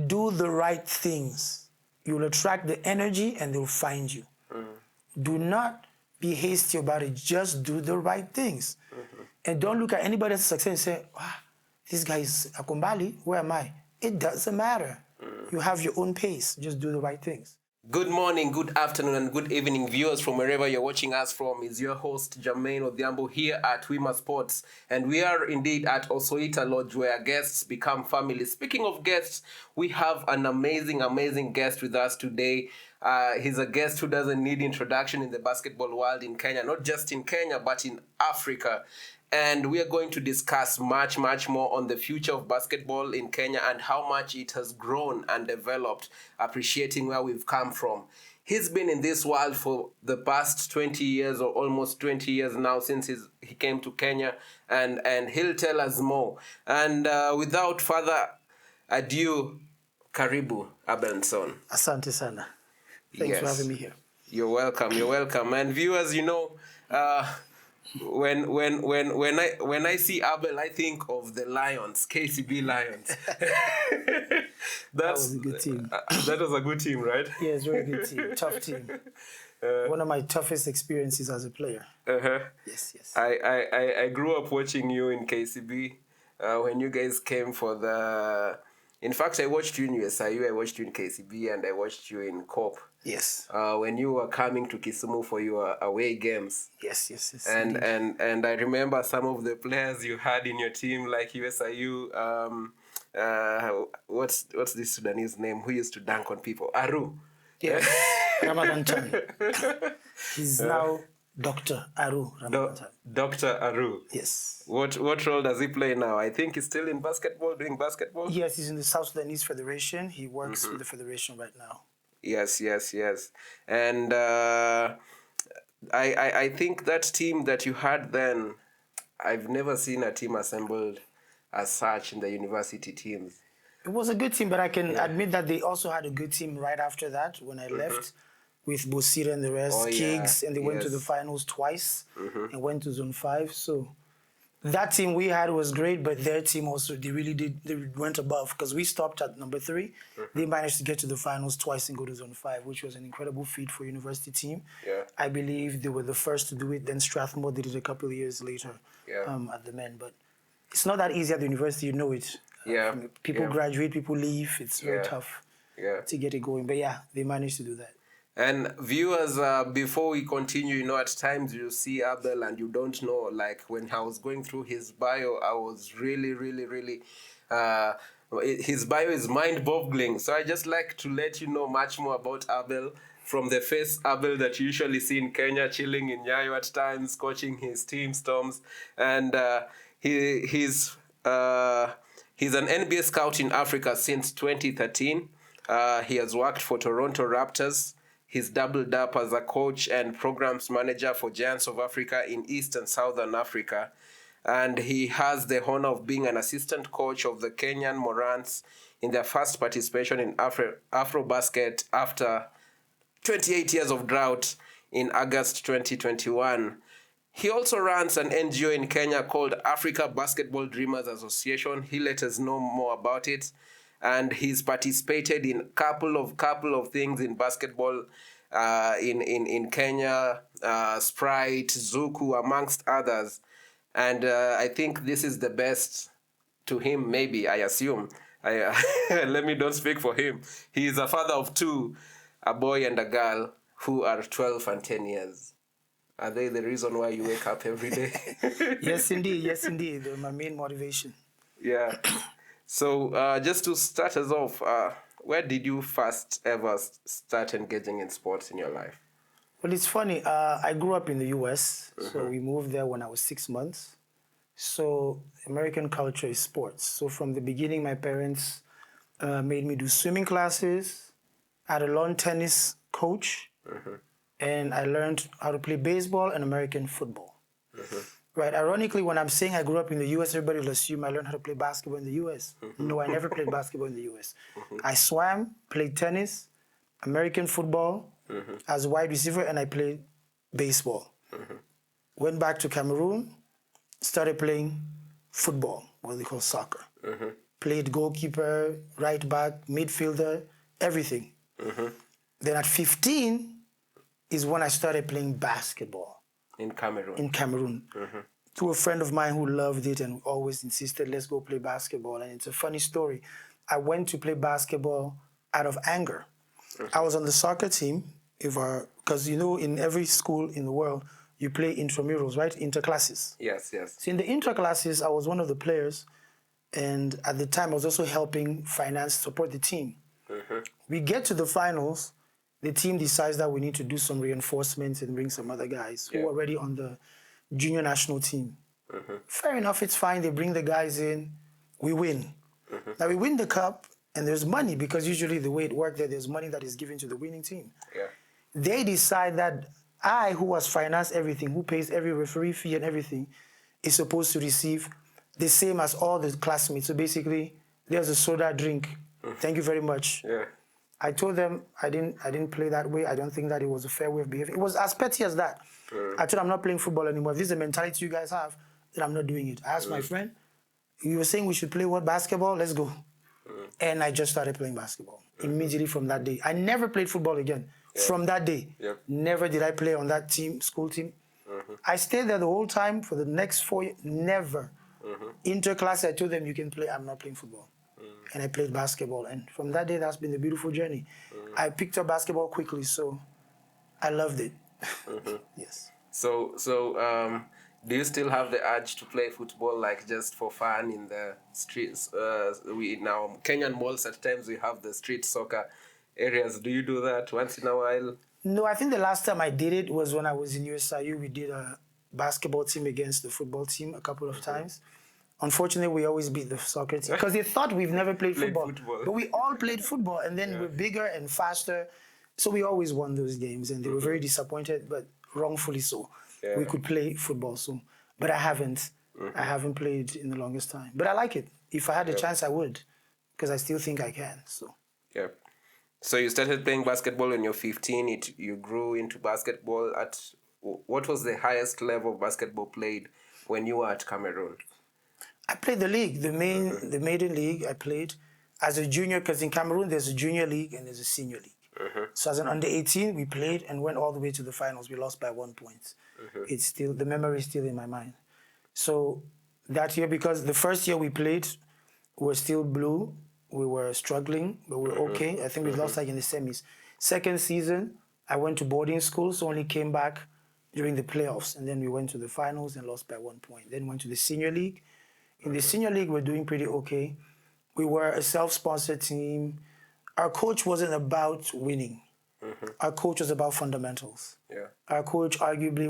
do the right things. You will attract the energy and they'll find you. Do not be hasty about it. Just do the right things. And don't look at anybody else's success and say, wow, this guy is Akumbali, where am I? It doesn't matter. You have your own pace. Just do the right things. Good morning, good afternoon, and good evening, viewers from wherever you're watching us from. Is your host, Jermaine Odhiambo, here at Wima Sports. And we are indeed at Osoita Lodge, where guests become family. Speaking of guests, we have an amazing guest with us today. He's a guest who doesn't need introduction in the basketball world in Kenya, not just in Kenya, but in Africa. And we are going to discuss much more on the future of basketball in Kenya and how much it has grown and developed, appreciating where we've come from. He's been in this world for the past 20 years or almost 20 years now since he came to Kenya, and he'll tell us more. And without further ado, karibu, Abel Nson. Asante sana. Thanks for having me here. You're welcome. And viewers, you know, when I see Abel, I think of the Lions, KCB Lions. That was a good team. That was a good team, right? Yeah, it's a very good team. Tough team. One of my toughest experiences as a player. Yes. I grew up watching you in KCB when you guys came for the... In fact, I watched you in USIU, I watched you in KCB, and I watched you in COP. Yes. When you were coming to Kisumu for your away games. Yes. And I remember some of the players you had in your team, like USIU. What's this Sudanese name? Who used to dunk on people? Aru. Yes. Ramadan Chan. He's now Dr. Aru Ramadan Chan. Dr. Aru. Yes. What role does he play now? I think he's still in basketball, doing basketball. Yes, he's in the South Sudanese Federation. He works with the federation right now. Yes. And I think that team that you had then, I've never seen a team assembled as such in the university teams. It was a good team, but I can admit that they also had a good team right after that when I left with Bosira and the rest, Kiggs, and they went to the finals twice and went to Zone 5. So that team we had was great, but their team also, they went above because we stopped at number 3. They managed to get to the finals twice and go to Zone 5, which was an incredible feat for a university team. Yeah. I believe they were the first to do it. Then Strathmore did it a couple of years later at the men. But it's not that easy at the university, you know it. People graduate, people leave. It's very tough to get it going. But yeah, they managed to do that. And viewers, before we continue, you know, at times you see Abel and you don't know, like when I was going through his bio, I was really, his bio is mind-boggling. So I just like to let you know much more about Abel, from the face Abel that you usually see in Kenya, chilling in Nyayo at times, coaching his team Storms. And he's an NBA scout in Africa since 2013. He has worked for Toronto Raptors. He's doubled up as a coach and programs manager for Giants of Africa in East and Southern Africa. And he has the honor of being an assistant coach of the Kenyan Morans in their first participation in Afrobasket after 28 years of drought in August 2021. He also runs an NGO in Kenya called Africa Basketball Dreamers Association. He'll let us know more about it. And he's participated in couple of things in basketball in Kenya, Sprite, Zuku, amongst others. And I think this is the best to him, maybe, I assume. Let me don't speak for him. He is a father of 2, a boy and a girl, who are 12 and 10 years. Are they the reason why you wake up every day? Yes, indeed. They're my main motivation. Yeah. So just to start us off, where did you first ever start engaging in sports in your life? Well, it's funny. I grew up in the U.S., so we moved there when I was 6 months. So American culture is sports. So from the beginning, my parents made me do swimming classes. I had a lawn tennis coach, and I learned how to play baseball and American football. Right. Ironically, when I'm saying I grew up in the U.S., everybody will assume I learned how to play basketball in the U.S. No, I never played basketball in the U.S. I swam, played tennis, American football as a wide receiver, and I played baseball. Went back to Cameroon, started playing football, what they call soccer. played goalkeeper, right back, midfielder, everything. Then at 15 is when I started playing basketball. In Cameroon. In Cameroon. Through a friend of mine who loved it and always insisted, let's go play basketball. And it's a funny story. I went to play basketball out of anger. I was on the soccer team, because you know, in every school in the world, you play intramurals, right? Interclasses. Yes, yes. So in the interclasses, I was one of the players. And at the time, I was also helping support the team. We get to the finals. The team decides that we need to do some reinforcements and bring some other guys who are already on the junior national team. Fair enough, it's fine. They bring the guys in. We win. Now, we win the cup, and there's money, because usually the way it worked there's money that is given to the winning team. They decide that I, who has financed everything, who pays every referee fee and everything, is supposed to receive the same as all the classmates. So basically, there's a soda drink. Thank you very much. I told them I didn't play that way. I don't think that it was a fair way of behaving. It was as petty as that. I told them I'm not playing football anymore. If this is the mentality you guys have, then I'm not doing it. I asked my friend, you were saying we should play what, basketball? Let's go. And I just started playing basketball immediately from that day. I never played football again from that day. Never did I play on that team, school team. I stayed there the whole time for the next 4 years. Never. Interclass, I told them you can play. I'm not playing football. And I played basketball. And from that day, that's been a beautiful journey. I picked up basketball quickly, so I loved it. Yes. So, do you still have the urge to play football, like just for fun in the streets? We now Kenyan malls, at times we have the street soccer areas. Do you do that once in a while? No, I think the last time I did it was when I was in USIU. We did a basketball team against the football team a couple of times. Unfortunately, we always beat the soccer team because they thought we've never played football. But we all played football, and then we're bigger and faster. So we always won those games, and they were very disappointed, but wrongfully so. We could play football, but I haven't. I haven't played in the longest time. But I like it. If I had a chance, I would, because I still think I can. So you started playing basketball when you're 15. You grew into basketball at what was the highest level of basketball played when you were at Cameroon? I played the league, the maiden league. I played as a junior, because in Cameroon there's a junior league and there's a senior league. So as an under 18, we played and went all the way to the finals. We lost by 1 point. It's still, the memory is still in my mind. So that year, because the first year we played, we were still blue. We were struggling, but we were okay. I think we lost like in the semis. Second season, I went to boarding school, so only came back during the playoffs. And then we went to the finals and lost by 1 point. Then went to the senior league. In the senior league, we're doing pretty okay. We were a self-sponsored team. Our coach wasn't about winning. Our coach was about fundamentals. Our coach arguably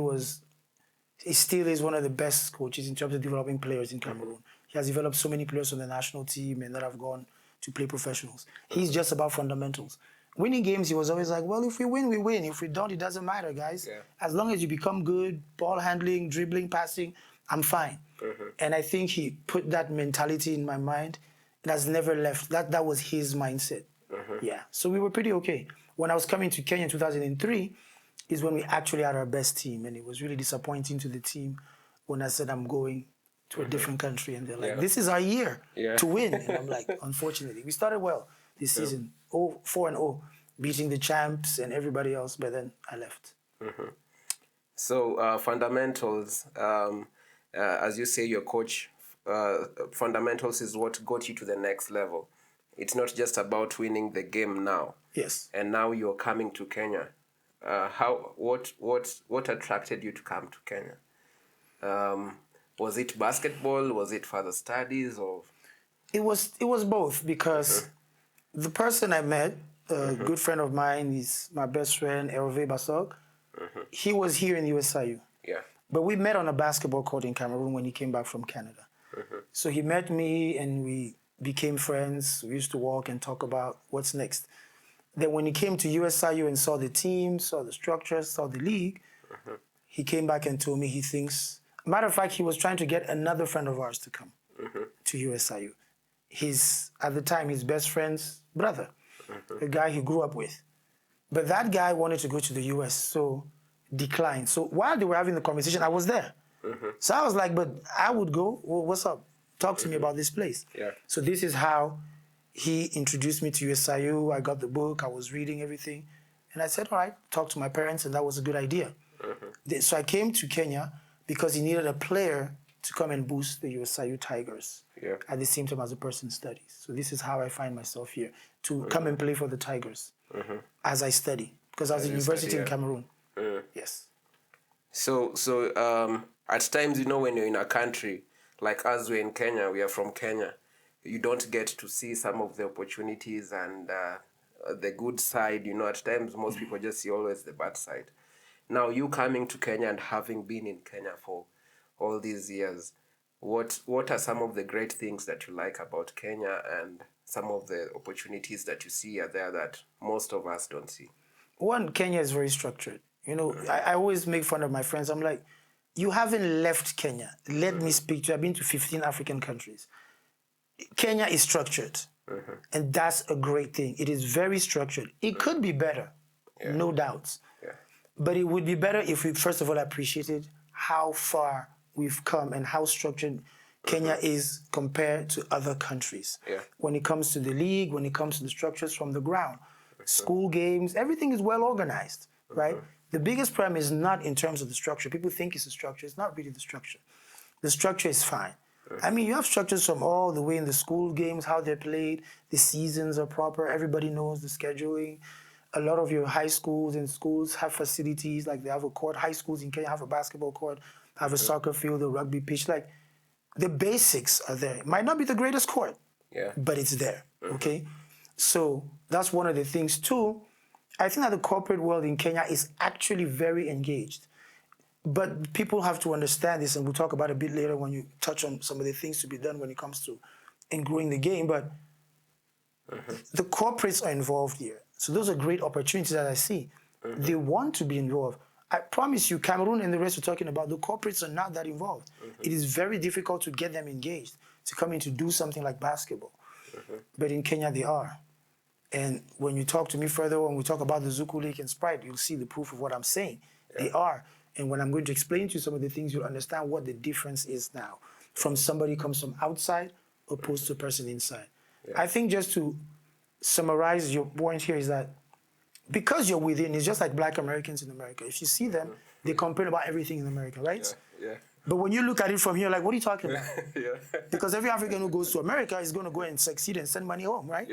he still is one of the best coaches in terms of developing players in Cameroon. He has developed so many players on the national team and that have gone to play professionals. He's just about fundamentals. Winning games, he was always like, well, if we win, we win. If we don't, it doesn't matter, guys. As long as you become good, ball handling, dribbling, passing, I'm fine. And I think he put that mentality in my mind. It has never left. That was his mindset. So we were pretty okay. When I was coming to Kenya in 2003 is when we actually had our best team. And it was really disappointing to the team when I said I'm going to a different country. And they're like, this is our year to win. And I'm like, unfortunately. We started well this season, 4-0, beating the champs and everybody else. But then I left. So fundamentals... as you say, your coach, fundamentals is what got you to the next level. It's not just about winning the game now. And now you're coming to Kenya. What attracted you to come to Kenya? Was it basketball? Was it further studies? Or it was both, because the person I met, a good friend of mine, is my best friend, Hervé Bassog. He was here in USIU. But we met on a basketball court in Cameroon when he came back from Canada. So he met me and we became friends. We used to walk and talk about what's next. Then when he came to USIU and saw the team, saw the structures, saw the league, he came back and told me he thinks... Matter of fact, he was trying to get another friend of ours to come to USIU. At the time, his best friend's brother, a guy he grew up with. But that guy wanted to go to the US, so... declined. So while they were having the conversation, I was there. So I was like, but I would go. Well, what's up? Talk to me about this place. Yeah. So this is how he introduced me to USIU. I got the book. I was reading everything. And I said, all right, talk to my parents, and that was a good idea. So I came to Kenya because he needed a player to come and boost the USIU Tigers at the same time as a person studies. So this is how I find myself here, to come and play for the Tigers as I study, because I was in university in Cameroon. Yes. So at times, you know, when you're in a country, like us, we're in Kenya, we are from Kenya, you don't get to see some of the opportunities and the good side. You know, at times, most people just see always the bad side. Now, you coming to Kenya and having been in Kenya for all these years, what are some of the great things that you like about Kenya and some of the opportunities that you see are there that most of us don't see? One, Kenya is very structured. You know, I always make fun of my friends. I'm like, you haven't left Kenya. Let me speak to you. I've been to 15 African countries. Kenya is structured. And that's a great thing. It is very structured. It could be better, no doubts. But it would be better if we, first of all, appreciated how far we've come and how structured Kenya is compared to other countries. When it comes to the league, when it comes to the structures from the ground, school games, everything is well organized, right? The biggest problem is not in terms of the structure. People think it's the structure. It's not really the structure. The structure is fine. I mean, you have structures from all the way in the school games, how they're played, the seasons are proper, everybody knows the scheduling. A lot of your high schools and schools have facilities, like they have a court. High schools in Kenya have a basketball court, have a soccer field, a rugby pitch. Like, the basics are there. It might not be the greatest court, but it's there, okay? So that's one of the things, too. I think that the corporate world in Kenya is actually very engaged. But people have to understand this, and we'll talk about it a bit later when you touch on some of the things to be done when it comes to growing the game. But the corporates are involved here. So those are great opportunities that I see. They want to be involved. I promise you, Cameroon and the rest we're talking about, the corporates are not that involved. It is very difficult to get them engaged, to come in to do something like basketball. But in Kenya, they are. And when you talk to me further, when we talk about the Zuku League and Sprite, you'll see the proof of what I'm saying. They are. And when I'm going to explain to you some of the things, you'll understand what the difference is now from somebody who comes from outside opposed to a person inside. I think just to summarize your point here is that because you're within, it's just like Black Americans in America. If you see them, they complain about everything in America, right? But when you look at it from here, like, what are you talking about? Because every African who goes to America is going to go and succeed and send money home, right?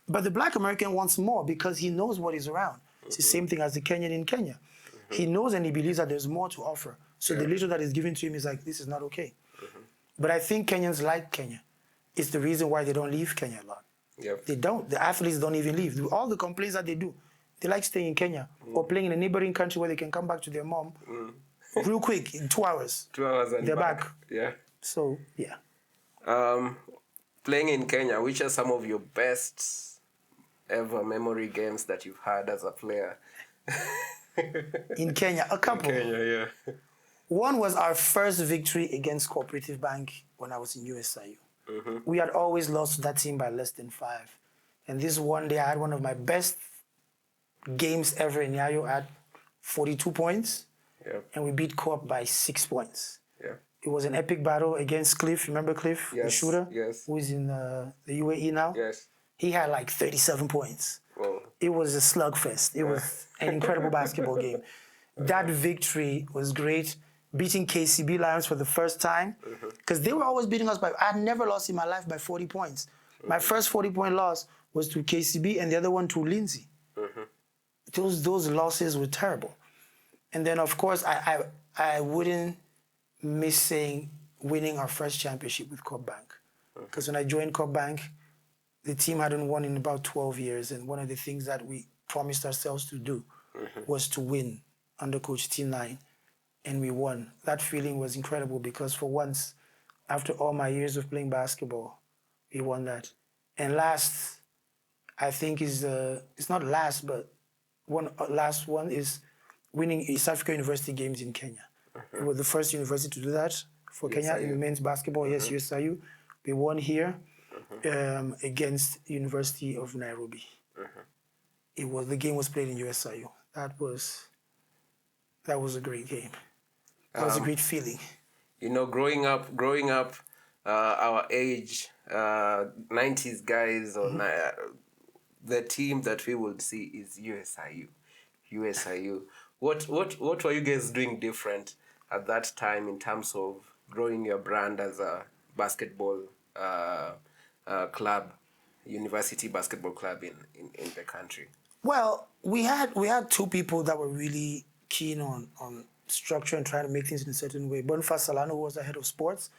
But the Black American wants more because he knows what is around. It's the same thing as the Kenyan in Kenya. He knows and he believes that there's more to offer. So the little that is given to him is like, this is not okay. But I think Kenyans like Kenya. It's the reason why they don't leave Kenya a lot. They don't. The athletes don't even leave. All the complaints that they do, they like staying in Kenya or playing in a neighboring country where they can come back to their mom real quick in 2 hours. 2 hours and they're back. So, playing in Kenya, which are some of your best ever memory games that you've had as a player? In Kenya, a couple. In Kenya, One was our first victory against Cooperative Bank when I was in USIU. We had always lost to that team by less than 5. And this one day I had one of my best games ever in Yayo at 42 points. And we beat Coop by 6 points. It was an epic battle against Cliff. Remember Cliff, the shooter? Who is in the UAE now? He had like 37 points. It was a slugfest. It was an incredible basketball game. That victory was great. Beating KCB Lions for the first time. Because they were always beating us by... I had never lost in my life by 40 points. My first 40-point loss was to KCB and the other one to Lindsay. Those losses were terrible. And then, of course, I wouldn't miss saying winning our first championship with Coop Bank. Because when I joined Coop Bank, the team hadn't won in about 12 years. And one of the things that we promised ourselves to do was to win under Coach T9. And we won. That feeling was incredible because for once, after all my years of playing basketball, we won that. And last, I think it's not last, but last one is winning East Africa University Games in Kenya. We were the first university to do that for Kenya in men's basketball. USIU. We won here against University of Nairobi. The game was played in USIU. That was a great game. That was a great feeling. You know, growing up our age, 90s guys, or the team that we would see is USIU. USIU. What were you guys doing different at that time in terms of growing your brand as a basketball club, university basketball club in the country? Well, we had two people that were really keen on structure and trying to make things in a certain way. Boniface Solano, who was the head of sports,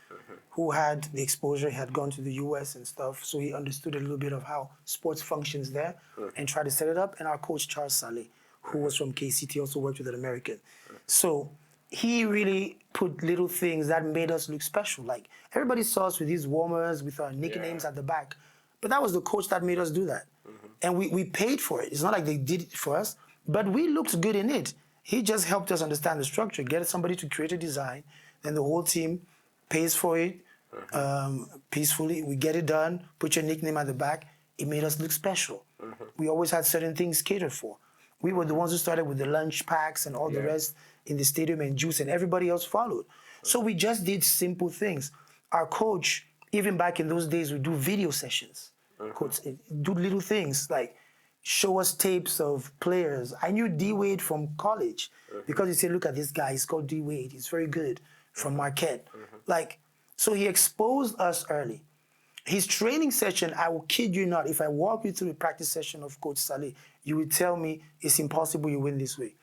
who had the exposure. He had gone to the US and stuff, so he understood a little bit of how sports functions there and tried to set it up. And our coach, Charles Saleh, who was from KCT, also worked with an American. So he really put little things that made us look special. Like everybody saw us with these warmers, with our nicknames at the back. But that was the coach that made us do that. And we paid for it. It's not like they did it for us, but we looked good in it. He just helped us understand the structure, get somebody to create a design, then the whole team pays for it peacefully. We get it done, put your nickname at the back. It made us look special. We always had certain things catered for. We were the ones who started with the lunch packs and all the rest in the stadium and juice, and everybody else followed. So we just did simple things. Our coach, even back in those days, would do video sessions. Coach, do little things like show us tapes of players. I knew D Wade from college because he said, "Look at this guy. He's called D Wade. He's very good from Marquette." Like, so he exposed us early. His training session, I will kid you not, if I walk you through a practice session of Coach Saleh, you would tell me it's impossible you win this way.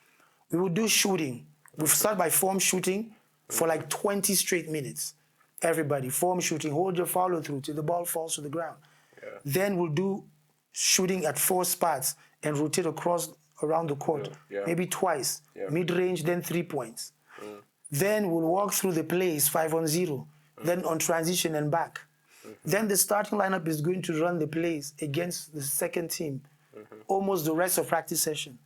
We would do shooting. We start by form shooting for like 20 straight minutes. Everybody, form shooting, hold your follow through till the ball falls to the ground. Then we'll do shooting at 4 spots and rotate around the court, maybe twice. Mid-range, then 3 points. Then we'll walk through the plays 5-on-0, then on transition and back. Then the starting lineup is going to run the plays against the second team, almost the rest of practice session.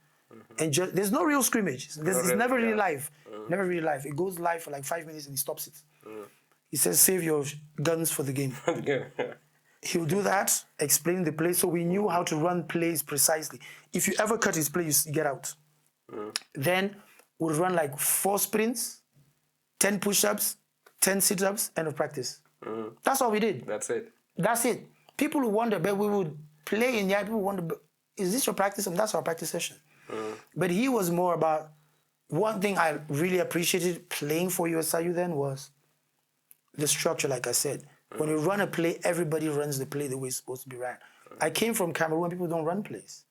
And there's no real scrimmage. It's never really live. Never really live. It goes live for like 5 minutes and he stops it. He says, "Save your guns for the game." He'll do that, explain the play, so we knew how to run plays precisely. If you ever cut his play, you get out. Then we'll run like 4 sprints, 10 push-ups, 10 sit-ups, end of practice. That's all we did. That's it. That's it. People will wonder, but we would play in the people wonder, is this your practice? And that's our practice session. But he was more about, one thing I really appreciated playing for USIU then was the structure, like I said. When you run a play, everybody runs the play the way it's supposed to be ran. I came from Cameroon, people don't run plays.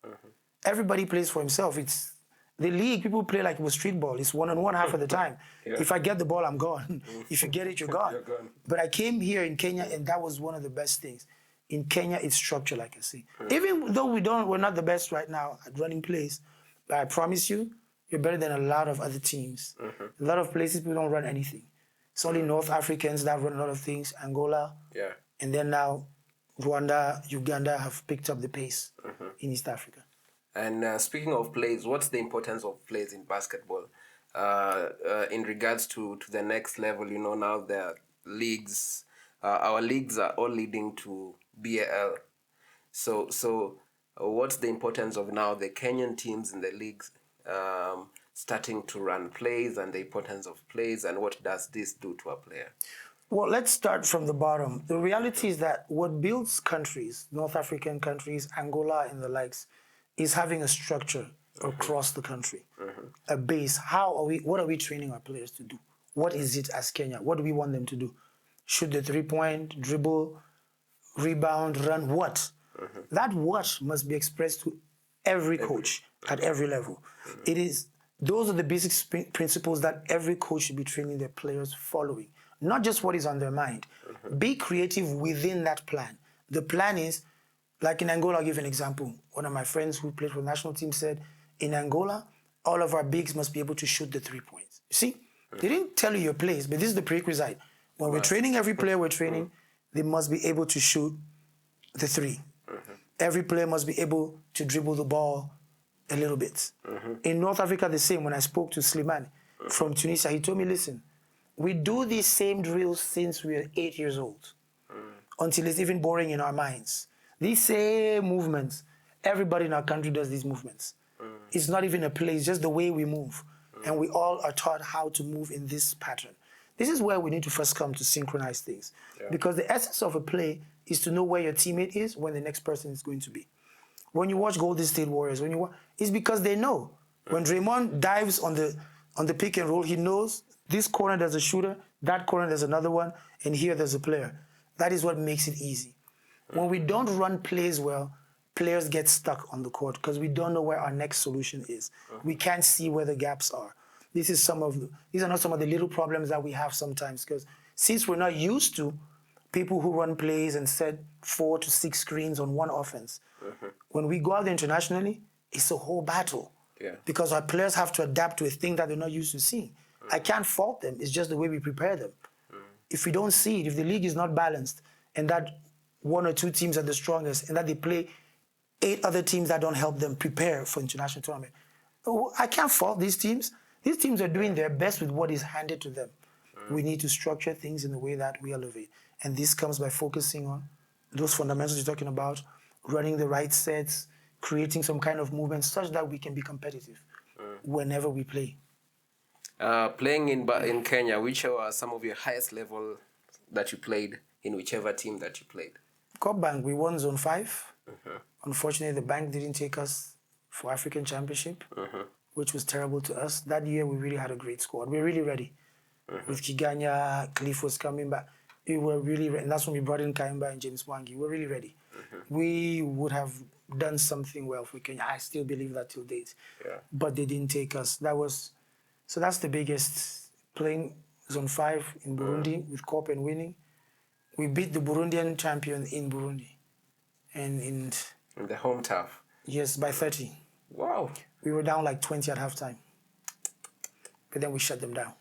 Everybody plays for himself. It's the league, people play like it was street ball. It's one-on-one half of the time. If I get the ball, I'm gone. If you get it, you're gone. But I came here in Kenya, and that was one of the best things. In Kenya, it's structure, like I say. Even though we're not the best right now at running plays, but I promise you, you're better than a lot of other teams. A lot of places, people don't run anything. It's only North Africans that run a lot of things, Angola, and then now Rwanda, Uganda have picked up the pace in East Africa. And speaking of plays, what's the importance of plays in basketball in regards to the next level? You know, now the leagues, our leagues are all leading to BAL. So what's the importance of now the Kenyan teams in the leagues starting to run plays, and the importance of plays, and what does this do to a player? Well, let's start from the bottom. The reality is that what builds countries, North African countries, Angola and the likes, is having a structure across the country, a base. What are we training our players to do? What is it as Kenya? What do we want them to do? Shoot the 3-point, dribble, rebound, run, what? That what must be expressed to every coach at every level. Those are the basic principles that every coach should be training their players following. Not just what is on their mind. Be creative within that plan. The plan is, like in Angola, I'll give an example. One of my friends who played for the national team said, in Angola, all of our bigs must be able to shoot the 3 points. You see, they didn't tell you your plays, but this is the prerequisite. When we're training every player we're training, they must be able to shoot the 3. Every player must be able to dribble the ball a little bit. In North Africa, the same. When I spoke to Slimani from Tunisia, he told me, listen, we do these same drills since we are 8 years old, until it's even boring in our minds. These same movements, everybody in our country does these movements. It's not even a play, it's just the way we move. And we all are taught how to move in this pattern. This is where we need to first come to synchronize things. Yeah. Because the essence of a play is to know where your teammate is when the next person is going to be. When you watch Golden State Warriors, it's because they know. When Draymond dives on the pick and roll, he knows this corner there's a shooter, that corner there's another one, and here there's a player. That is what makes it easy. When we don't run plays well, players get stuck on the court because we don't know where our next solution is. We can't see where the gaps are. These are not some of the little problems that we have sometimes, because since we're not used to people who run plays and set 4 to 6 screens on one offense, when we go out there internationally, it's a whole battle. Yeah. Because our players have to adapt to a thing that they're not used to seeing. I can't fault them. It's just the way we prepare them. If we don't see it, if the league is not balanced and that 1 or 2 teams are the strongest and that they play 8 other teams that don't help them prepare for international tournament, I can't fault these teams. These teams are doing their best with what is handed to them. We need to structure things in the way that we elevate. And this comes by focusing on those fundamentals you're talking about, running the right sets, creating some kind of movement such that we can be competitive whenever we play. Playing in Kenya, which are some of your highest level that you played in whichever team that you played? Cup Bank, we won Zone 5. Unfortunately, the bank didn't take us for African Championship, which was terrible to us. That year, we really had a great squad. We were really ready. With Kiganya, Cliff was coming back. We were really ready. And that's when we brought in Kaimba and James Mwangi. We were really ready. We would have done something well for Kenya. I still believe that till date. Yeah. But they didn't take us. So that's the biggest. Playing Zone 5 in Burundi with Corp and winning. We beat the Burundian champion in Burundi. And in the home turf? Yes, by 30. Wow. We were down like 20 at halftime. But then we shut them down.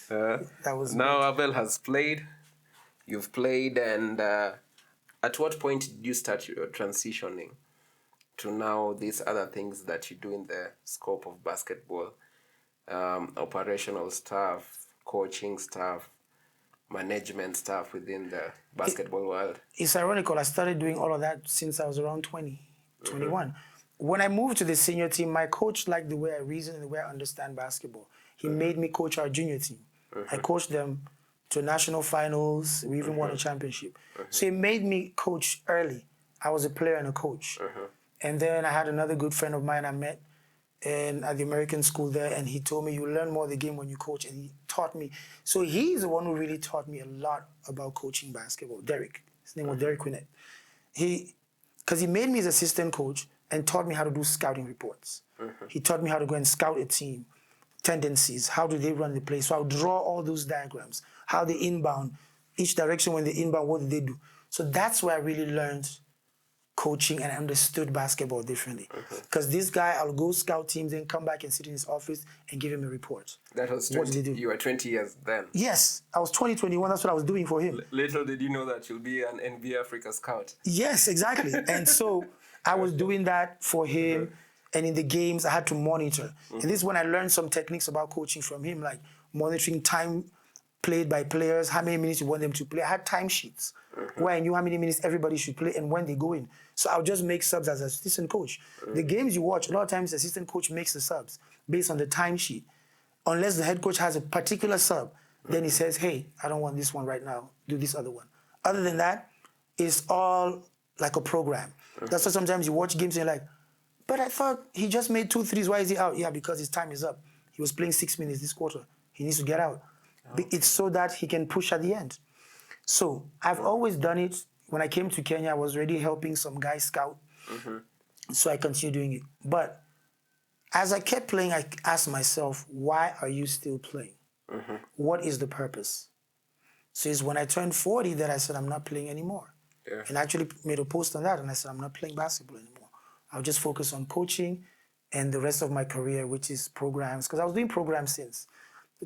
That was now great. Abel has played. You've played, and at what point did you start your transitioning to now these other things that you do in the scope of basketball? Operational stuff, coaching stuff, management stuff within the basketball world. It's ironical. I started doing all of that since I was around 20, 21. When I moved to the senior team, my coach liked the way I reason and the way I understand basketball. He made me coach our junior team. I coached them to national finals. We even won a championship. So he made me coach early. I was a player and a coach. And then I had another good friend of mine I met at the American school there, and he told me, you learn more of the game when you coach, and he taught me. So he's the one who really taught me a lot about coaching basketball, Derek. His name was Derek Quinnett. Because he made me his assistant coach and taught me how to do scouting reports. He taught me how to go and scout a team, tendencies, how do they run the play. So I would draw all those diagrams, how they inbound, each direction when they inbound, what did they do. So that's where I really learned coaching and understood basketball differently. Because this guy, I'll go scout teams and come back and sit in his office and give him a report. That was 20, what did he do? You were 20 years then. Yes, I was 20, 21. That's what I was doing for him. Little did you know that you'll be an NBA Africa scout. Yes, exactly. And so I was doing that for him. And in the games, I had to monitor. And this is when I learned some techniques about coaching from him, like monitoring time played by players, how many minutes you want them to play. I had timesheets where I knew how many minutes everybody should play and when they go in. So I'll just make subs as assistant coach. The games you watch, a lot of times the assistant coach makes the subs based on the timesheet. Unless the head coach has a particular sub, then he says, hey, I don't want this one right now. Do this other one. Other than that, it's all like a program. That's why sometimes you watch games and you're like, but I thought he just made 2 threes. Why is he out? Yeah, because his time is up. He was playing 6 minutes this quarter. He needs to get out. It's so that he can push at the end. So I've always done it. When I came to Kenya, I was already helping some guys scout. So I continued doing it. But as I kept playing, I asked myself, why are you still playing? What is the purpose? So it's when I turned 40 that I said, I'm not playing anymore. And I actually made a post on that, and I said, I'm not playing basketball anymore. I'll just focus on coaching and the rest of my career, which is programs, because I was doing programs since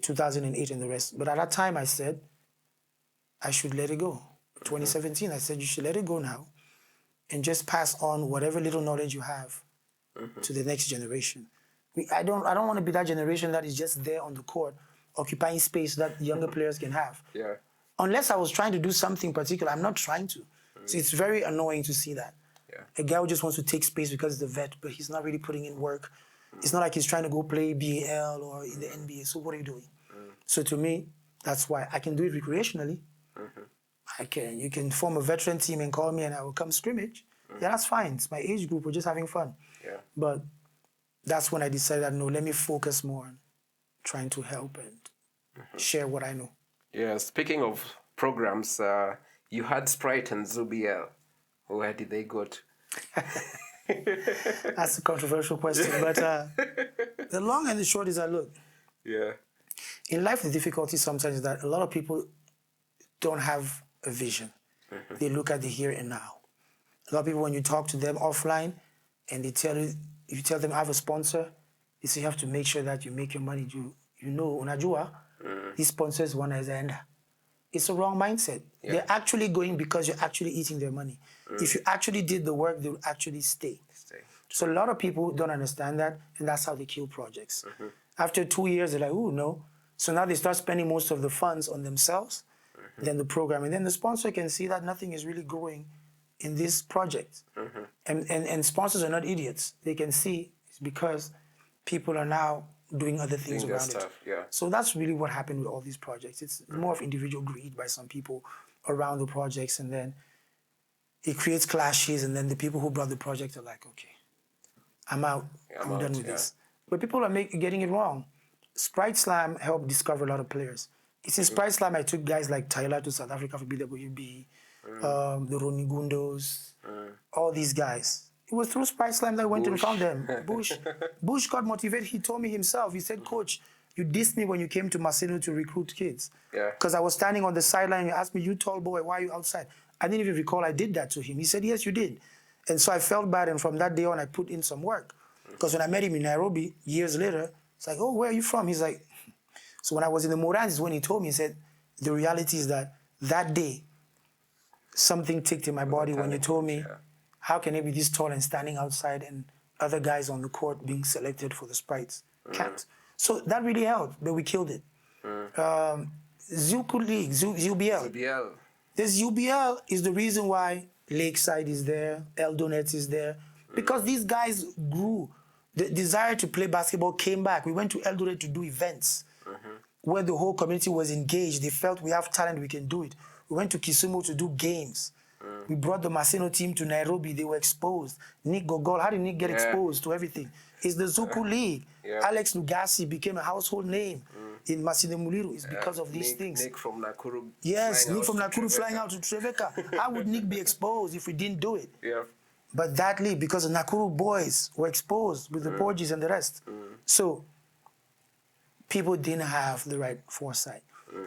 2008 and the rest. But at that time, I said, I should let it go. 2017, I said, you should let it go now and just pass on whatever little knowledge you have to the next generation. I don't want to be that generation that is just there on the court, occupying space that younger players can have. Unless I was trying to do something particular, I'm not trying to. So it's very annoying to see that. A guy who just wants to take space because he's a vet, but he's not really putting in work. It's not like he's trying to go play BAL or in the NBA. So what are you doing? So to me, that's why I can do it recreationally. You can form a veteran team and call me and I will come scrimmage. Yeah, that's fine. It's my age group. We're just having fun. Yeah. But that's when I decided, no, let me focus more on trying to help and share what I know. Yeah, speaking of programs, you had Sprite and ZUBL. Where did they go to? That's a controversial question. But the long and the short is that, look, Yeah. in life, the difficulty sometimes is that a lot of people don't have a vision. They look at the here and now. A lot of people, when you talk to them offline and they tell you, if you tell them I have a sponsor, they say you have to make sure that you make your money. You know, unajua, these sponsors want as agenda. It's a wrong mindset. Yeah. They're actually going because you're actually eating their money. If you actually did the work, they would actually stay. So a lot of people don't understand that, and that's how they kill projects. After 2 years, they're like, oh, no. So now they start spending most of the funds on themselves, then the program. And then the sponsor can see that nothing is really growing in this project. And sponsors are not idiots. They can see it's because people are now doing other things Doing their around it. stuff, yeah. So that's really what happened with all these projects. It's more of individual greed by some people around the projects, and then it creates clashes, and then the people who brought the project are like, okay, I'm out. I'm done with this. But people are getting it wrong. Sprite Slam helped discover a lot of players. It's in Sprite Slam I took guys like Tyler to South Africa for BWB, the Ronnie Gundos, all these guys. It was through Sprite Slam that I went and found them. Bush got motivated. He told me himself. He said, Coach, you dissed me when you came to Maseno to recruit kids. Yeah. Because I was standing on the sideline. You asked me, you tall boy, why are you outside? I didn't even recall I did that to him. He said, yes, you did. And so I felt bad. And from that day on, I put in some work. Because when I met him in Nairobi years later, it's like, oh, where are you from? He's like, so when I was in the Morans is when he told me, he said, the reality is that day, something ticked in my body when you told me, how can I be this tall and standing outside and other guys on the court being selected for the Sprites? Can't. So that really helped, but we killed it. Zuku League, ZUBL. ZUBL. This ZUBL is the reason why Lakeside is there, Eldonet is there, because these guys grew. The desire to play basketball came back. We went to Eldoret to do events where the whole community was engaged. They felt we have talent, we can do it. We went to Kisumu to do games. We brought the Maseno team to Nairobi. They were exposed. Nick Gogol, how did Nick get exposed to everything? It's the Zuku League. Alex Lugasi became a household name in Masine Muliru. It's because of these things. Nick from Nakuru. Yes, Nick from Nakuru flying out to Treveka. How would Nick be exposed if we didn't do it? Yeah. But that league, because the Nakuru boys were exposed with the Porgies and the rest. So people didn't have the right foresight.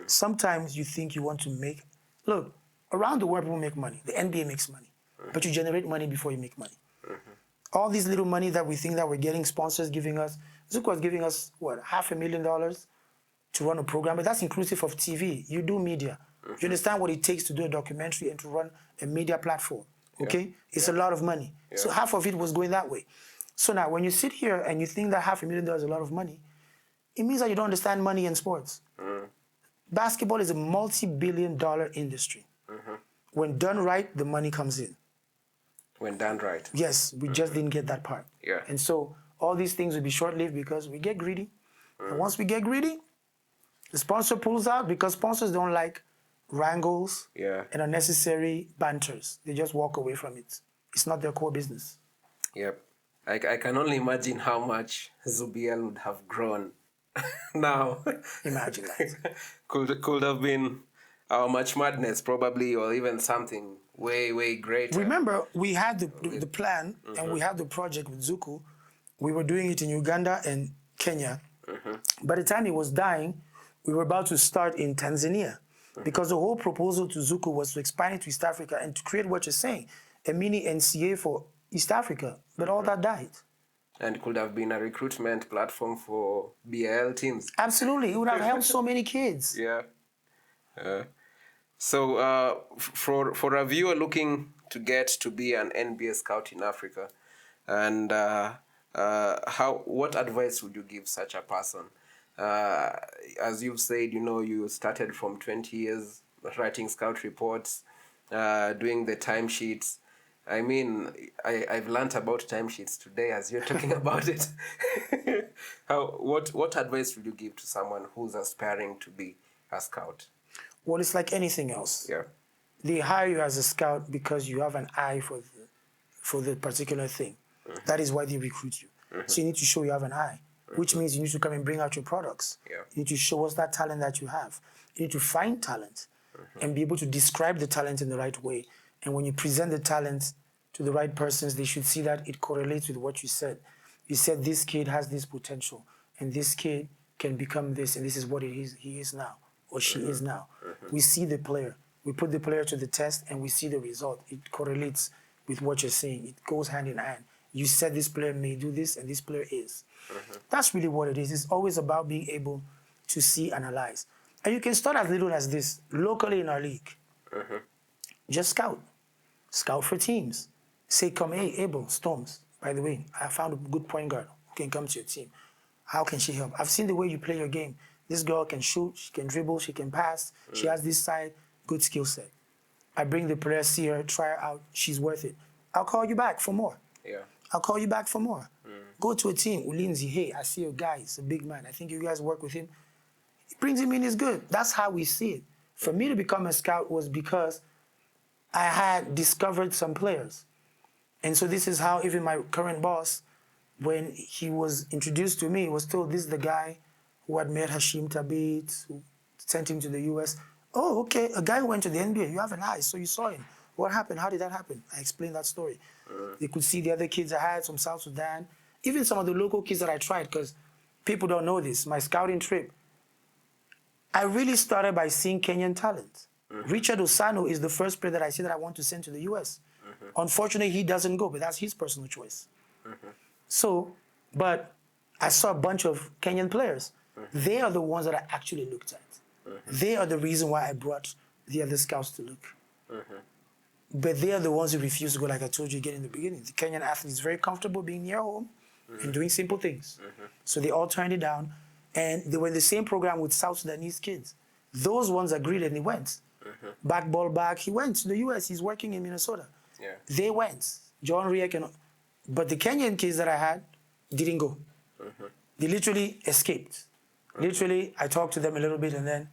Sometimes you think you want to make... Look, around the world people make money. The NBA makes money. But you generate money before you make money. All this little money that we think that we're getting, sponsors giving us... Zuku was giving us, what, $500,000 to run a program? But that's inclusive of TV. You do media. You understand what it takes to do a documentary and to run a media platform. Okay? It's a lot of money. So half of it was going that way. So now, when you sit here and you think that $500,000 is a lot of money, it means that you don't understand money in sports. Basketball is a multi-billion-dollar industry. When done right, the money comes in. When done right. Yes, we just didn't get that part. Yeah. And so all these things will be short-lived because we get greedy. And once we get greedy, the sponsor pulls out because sponsors don't like wrangles and unnecessary banters. They just walk away from it. It's not their core business. Yep. I can only imagine how much ZUBL would have grown now. Imagine that. could have been our March Madness probably, or even something way, way greater. Remember, we had the plan and we had the project with Zuku. We were doing it in Uganda and Kenya. By the time it was dying, we were about to start in Tanzania. Because the whole proposal to Zuku was to expand it to East Africa and to create what you're saying, a mini NCA for East Africa. But all that died. And could have been a recruitment platform for BL teams. Absolutely. It would have helped so many kids. Yeah. So for a viewer looking to get to be an NBA scout in Africa, and what advice would you give such a person? As you've said, you started from 20 years writing scout reports, doing the timesheets. I mean, I've learned about timesheets today as you're talking about it. What advice would you give to someone who's aspiring to be a scout? Well, it's like anything else. Yeah. They hire you as a scout because you have an eye for the particular thing. That is why they recruit you. So you need to show you have an eye, which means you need to come and bring out your products. Yeah. You need to show us that talent that you have. You need to find talent and be able to describe the talent in the right way. And when you present the talent to the right persons, they should see that it correlates with what you said. You said this kid has this potential, and this kid can become this, and this is what he is now, or she is now. We see the player. We put the player to the test, and we see the result. It correlates with what you're saying. It goes hand in hand. You said this player may do this, and this player is. That's really what it is. It's always about being able to see, analyze. And you can start as little as this, locally in our league. Just scout. Scout for teams. Say, come, hey, Abel, Storms, by the way, I found a good point guard who can come to your team. How can she help? I've seen the way you play your game. This girl can shoot, she can dribble, she can pass. She has this side, good skill set. I bring the player, see her, try her out. She's worth it. I'll call you back for more. Yeah. I'll call you back for more. Go to a team, Ulinzi, hey, I see a guy, he's a big man. I think you guys work with him. He brings him in, he's good. That's how we see it. For me to become a scout was because I had discovered some players. And so this is how even my current boss, when he was introduced to me, was told this is the guy who had met Hashim Tabit, who sent him to the US. Oh, okay, a guy who went to the NBA, you have an eye, so you saw him. What happened? How did that happen? I explained that story. They could see the other kids I had from South Sudan, even some of the local kids that I tried, because people don't know this. My scouting trip, I really started by seeing Kenyan talent. Richard Osano is the first player that I see that I want to send to the US. Unfortunately, he doesn't go, but that's his personal choice. So, but I saw a bunch of Kenyan players. They are the ones that I actually looked at. They are the reason why I brought the other scouts to look. But they are the ones who refuse to go, like I told you again in the beginning. The Kenyan athlete is very comfortable being near home and doing simple things. So they all turned it down. And they were in the same program with South Sudanese kids. Those ones agreed and they went. Back ball back, he went to the US. He's working in Minnesota. Yeah. They went. John Riek and... But the Kenyan kids that I had didn't go. They literally escaped. Literally, I talked to them a little bit and then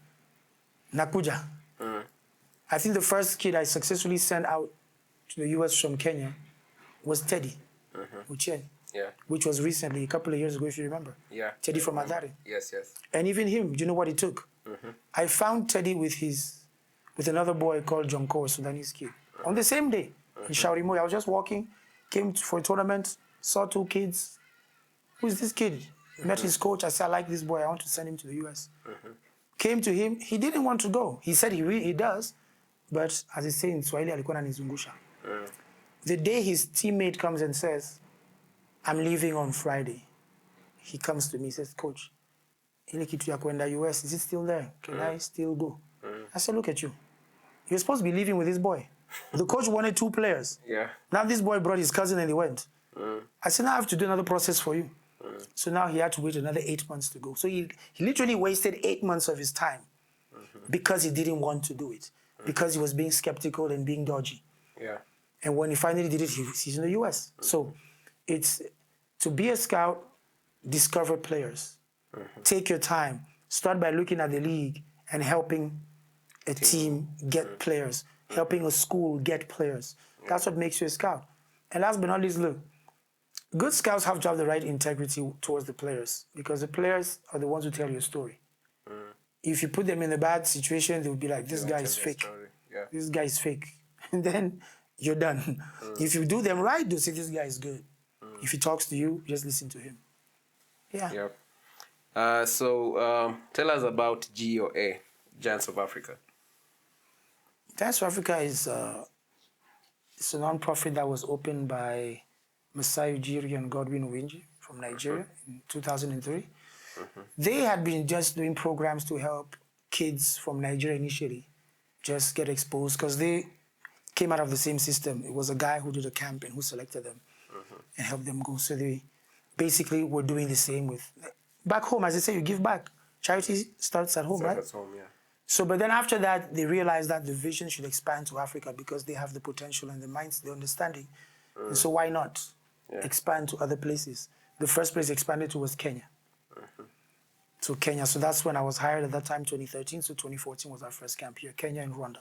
Nakuja. I think the first kid I successfully sent out to the US from Kenya was Teddy Ucheni, which was recently, a couple of years ago, if you remember. Yeah. Teddy from Madari. Yes, yes. And even him, do you know what it took? I found Teddy with another boy called Jonko, a Sudanese kid, on the same day in Shaurimoy. I was just walking, came for a tournament, saw two kids. Who's this kid? Met his coach. I said, I like this boy. I want to send him to the US. Came to him. He didn't want to go. He said he does. But as he said in Swahili, alikuwa ananizungusha. The day his teammate comes and says, I'm leaving on Friday, he comes to me, says, Coach, ile kitu ya kwenda US, is it still there? Can I still go? I said, look at you. You're supposed to be leaving with this boy. The coach wanted 2 players. Yeah. Now this boy brought his cousin and he went. I said, now I have to do another process for you. So now he had to wait another 8 months to go. So he literally wasted 8 months of his time because he didn't want to do it, because he was being skeptical and being dodgy. Yeah. And when he finally did it, he's in the US. So it's to be a scout, discover players. Take your time. Start by looking at the league and helping a team get players, helping a school get players. That's what makes you a scout. And last but not least, look, good scouts have to have the right integrity towards the players, because the players are the ones who tell your story. If you put them in a bad situation, they will be like, this guy is fake. Yeah. This guy is fake. And then you're done. If you do them right, they'll say this guy is good. If he talks to you, just listen to him. Yeah. Yep. So tell us about GOA, Giants of Africa. Giants of Africa is it's a non-profit that was opened by Masai Ujiri and Godwin Owinji from Nigeria in 2003. They had been just doing programs to help kids from Nigeria initially just get exposed, because they came out of the same system. It was a guy who did a camp and who selected them and helped them go. So they basically were doing the same with... Back home, as I say, you give back. Charity starts at home, right? At home, yeah. So, but then after that, they realized that the vision should expand to Africa because they have the potential and the minds, the understanding. And so why not expand to other places? The first place expanded to was Kenya. So Kenya, so that's when I was hired at that time, 2013. So 2014 was our first camp here, Kenya and Rwanda.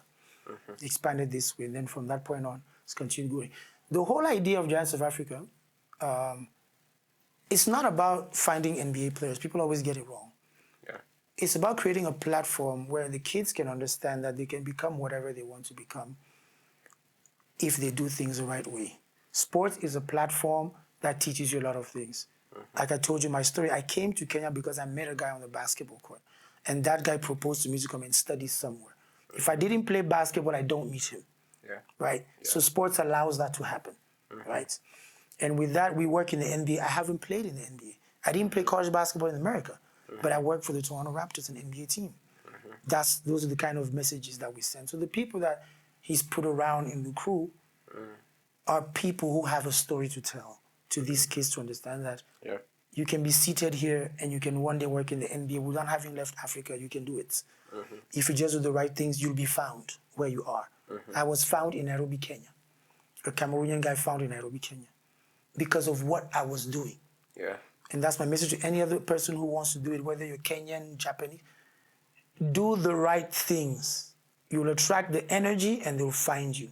Expanded this way, and then from that point on, it's continued going. The whole idea of Giants of Africa, it's not about finding NBA players. People always get it wrong. It's about creating a platform where the kids can understand that they can become whatever they want to become if they do things the right way. Sports is a platform that teaches you a lot of things. Like I told you my story, I came to Kenya because I met a guy on the basketball court. And that guy proposed to me to come and study somewhere. If I didn't play basketball, I don't meet him. Right? So sports allows that to happen. Right? And with that, we work in the NBA. I haven't played in the NBA. I didn't play college basketball in America. But I work for the Toronto Raptors, an NBA team. Those are the kind of messages that we send. So the people that he's put around in the crew are people who have a story to tell to these kids to understand that you can be seated here and you can one day work in the NBA without having left Africa. You can do it. If you just do the right things, you'll be found where you are. I was found in Nairobi, Kenya. A Cameroonian guy found in Nairobi, Kenya because of what I was doing. And that's my message to any other person who wants to do it, whether you're Kenyan, Japanese. Do the right things. You'll attract the energy and they'll find you.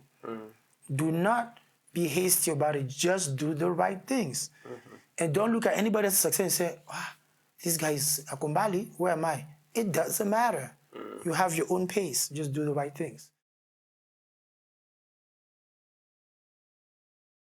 Do not be hasty about it. Just do the right things. And don't look at anybody else's success and say, wow, this guy is Akumbali, where am I? It doesn't matter. You have your own pace. Just do the right things.